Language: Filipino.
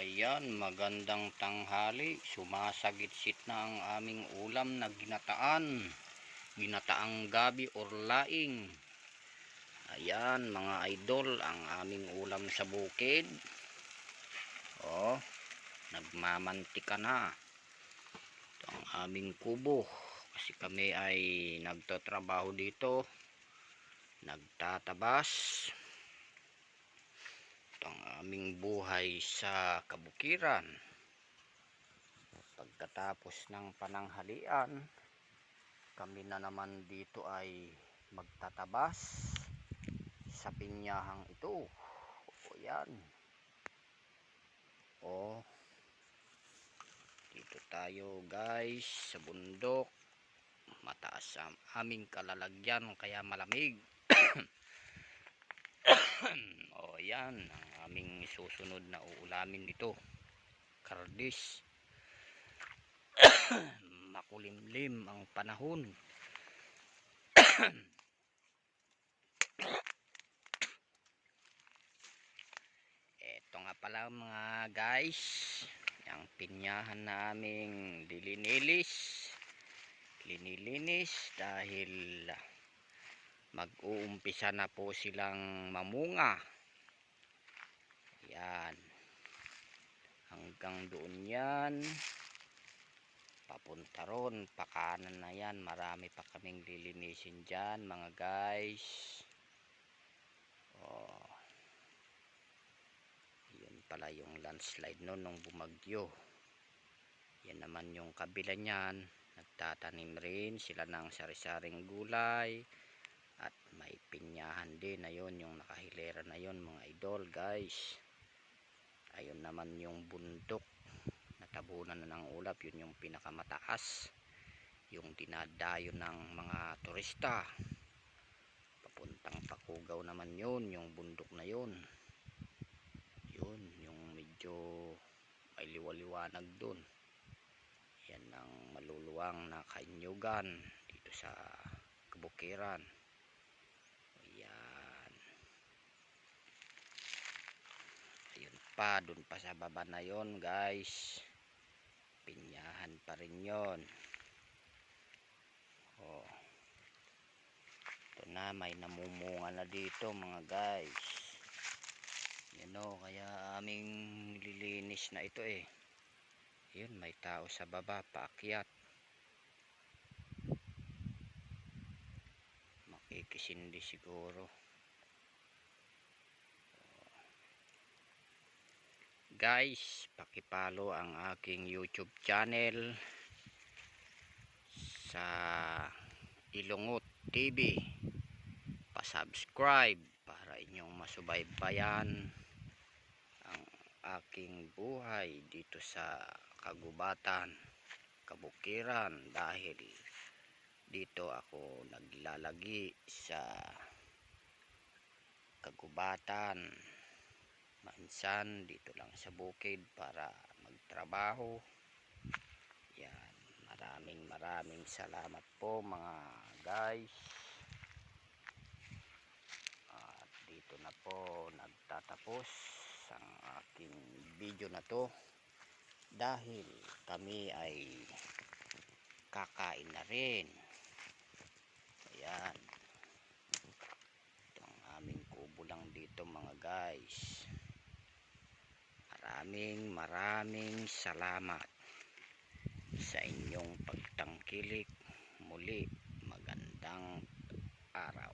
Ayan, magandang tanghali. Sumasagitsit na ang aming ulam na ginataan. Ginataang gabi or laing. Ayan, mga idol, ang aming ulam sa bukid. Oh, nagmamantika na. Ito ang aming kubo. Kasi kami ay nagtatrabaho dito. Nagtatabas. Ang aming buhay sa kabukiran. Pagkatapos ng pananghalian, kami na naman dito ay magtatabas sa pinyahang ito. O yan. O, dito tayo guys sa bundok. Mataas ang aming kalalagyan kaya malamig. O yan, ang aming susunod na uulamin ito. Kardis. Makulimlim ang panahon. Ito nga pala mga guys, yung pinyahan naming linilinis dahil mag-uumpisa na po silang mamunga. Yan, hanggang doon yan, papunta ron, pakanan na yan. Marami pa kaming lilinisin dyan mga guys. Oh, yun pala yung landslide noon nung bumagyo. Yan naman yung kabila niyan, nagtatanim rin sila ng sari-saring gulay. At may pinyahan din, ayun yung nakahilera na yun mga idol guys. Ayun naman yung bundok, natabunan na ng ulap, yun yung pinakamataas, yung dinadayo ng mga turista. Papuntang Pakugaw naman yun, yung bundok na yun. Yun, yung medyo may liwaliwanag dun. Yan ang maluluwang na kainyugan dito sa kabukiran. Ayan. Ayun pa, dun pa sa baba na yon guys. Pinyahan pa rin yon. Oh. Ito na, may namumunga na dito mga guys. Yan o, kaya aming nililinis na ito eh. Yun, may tao sa baba, paakyat. Makikisindi siguro. Guys, pakipalo ang aking YouTube channel sa Ilungot TV. Pa-subscribe para inyong masubaybayan ang aking buhay dito sa kagubatan, kabukiran, dahil dito ako naglalagi sa kagubatan. Minsan dito lang sa bukid para magtrabaho. Yan, maraming salamat po mga guys. At dito na po nagtatapos ang aking video na to, dahil kami ay kakain na rin. Ayan, itong aming kubo lang dito mga guys. Maraming salamat sa inyong pagtangkilik. Muli, magandang araw.